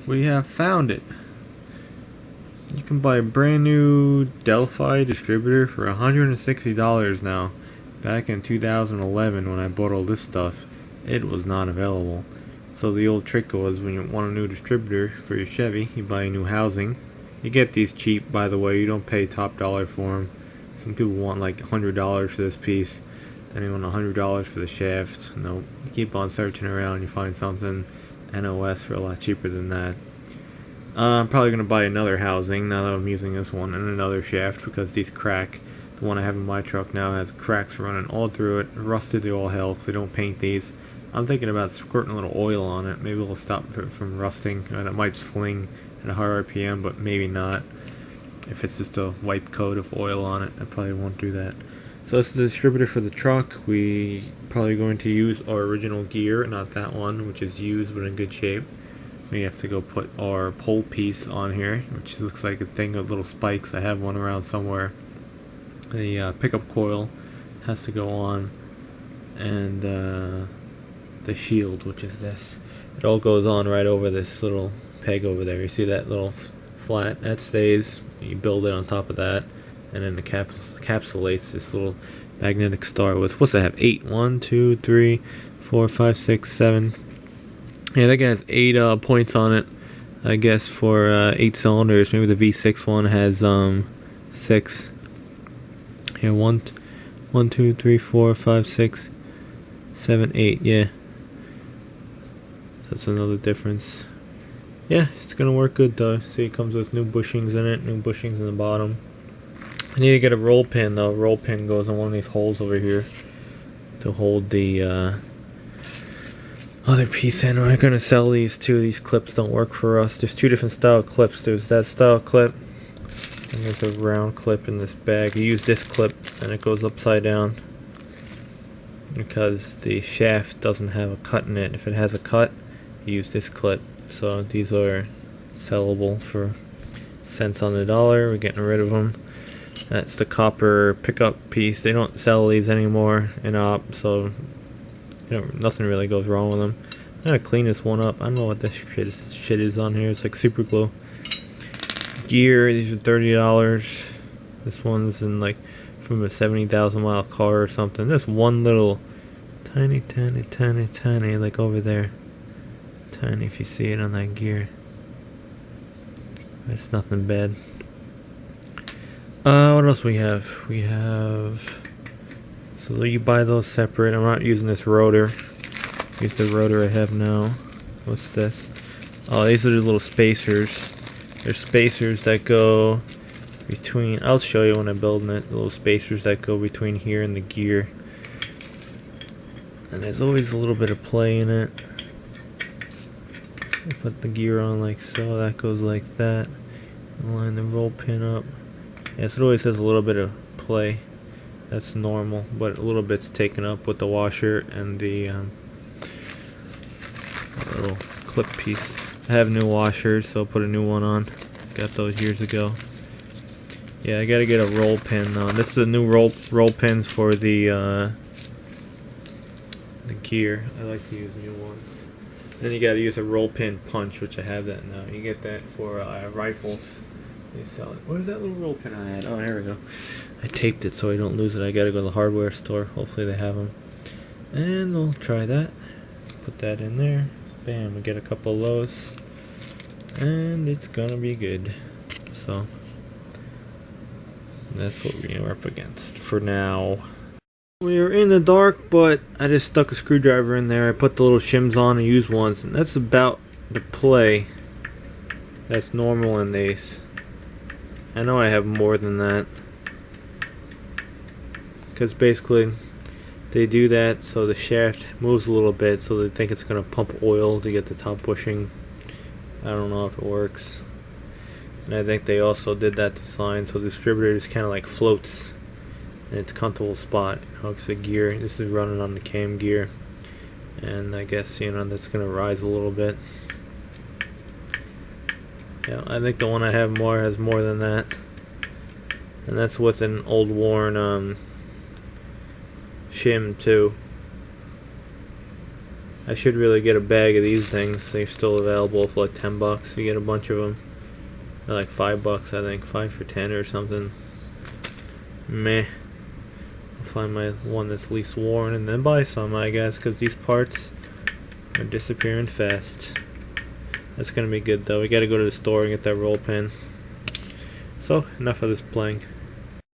We have found it. You can buy a brand new Delphi distributor for $160 now. Back in 2011 when I bought all this stuff, it was not available. So the old trick was when you want a new distributor for your Chevy, you buy a new housing. You get these cheap, by the way, you don't pay top dollar for them. Some people want like $100 for this piece, then you want $100 for the shaft. Nope. You keep on searching around, you find something NOS for a lot cheaper than that. I'm probably going to buy another housing now that I'm using this one, and another shaft because these crack. The one I have in my truck now has cracks running all through it, rusted to all hell because they don't paint these. I'm thinking about squirting a little oil on it. Maybe it'll stop it from rusting, and it might sling at a higher RPM, but maybe not. If it's just a wipe coat of oil on it, I probably won't do that. So this is the distributor for the truck. We probably going to use our original gear, not that one, which is used but in good shape. We have to go put our pole piece on here, which looks like a thing with little spikes. I have one around somewhere. The pickup coil has to go on, and the shield, which is this. It all goes on right over this little peg over there. You see that little flat? That stays. You build it on top of that, and then the encapsulates this little magnetic star with, what's that have? 8? 1, 2, 3, 4, 5, 6, 7. Yeah, that guy has 8 points on it, I guess, for 8 cylinders. Maybe the V6 one has 6. Yeah, 1, 2, 3, 4, 5, 6, 7, 8. Yeah, that's another difference. Yeah, it's gonna work good though. See, it comes with new bushings in it, new bushings in the bottom. I need to get a roll pin though. Roll pin goes in one of these holes over here to hold the other piece in. We're gonna sell these too. These clips don't work for us. There's 2 different style clips. There's that style clip, and there's a round clip in this bag. You use this clip and it goes upside down because the shaft doesn't have a cut in it. If it has a cut, you use this clip. So these are sellable for cents on the dollar. We're getting rid of them. That's the copper pickup piece. They don't sell these anymore in op, so nothing really goes wrong with them. I'm gonna clean this one up. I don't know what this shit is on here. It's like super glue. Gear, these are $30. This one's in like from a 70,000 mile car or something. This one little tiny like over there. Tiny if you see it on that gear. That's nothing bad. What else we have? We have, so you buy those separate. I'm not using this rotor. Use the rotor I have now. What's this? Oh, these are the little spacers. There's spacers that go between, I'll show you when I'm building it, the little spacers that go between here and the gear. And there's always a little bit of play in it. Put the gear on like so, that goes like that. Line the roll pin up. Yes, it always has a little bit of play. That's normal, but a little bit's taken up with the washer and the little clip piece. I have new washers, so I'll put a new one on. Got those years ago. Yeah, I gotta get a roll pin on. This is the new roll pins for the gear. I like to use new ones. Then you gotta use a roll pin punch, which I have that now. You get that for rifles. They sell it. Where's that little roll pin I had? Oh, there we go. I taped it so I don't lose it. I gotta go to the hardware store. Hopefully they have them. And we'll try that. Put that in there. Bam, we get a couple of those. And it's gonna be good. So that's what we are up against for now. We are in the dark, but I just stuck a screwdriver in there. I put the little shims on and used ones, and that's about the play that's normal in these. I know I have more than that, because basically they do that so the shaft moves a little bit, so they think it's going to pump oil to get the top bushing. I don't know if it works. And I think they also did that design so the distributor just kind of like floats in its comfortable spot. Hooks the gear. This is running on the cam gear, and I guess that's going to rise a little bit. Yeah, I think the one I have more has more than that, and that's with an old worn shim too. I should really get a bag of these things. They're still available for like $10. You get a bunch of them. They're like $5, I think, 5 for 10 or something. Meh. I'll find my one that's least worn and then buy some, I guess, because these parts are disappearing fast. That's gonna be good though. We gotta go to the store and get that roll pin. So, enough of this playing.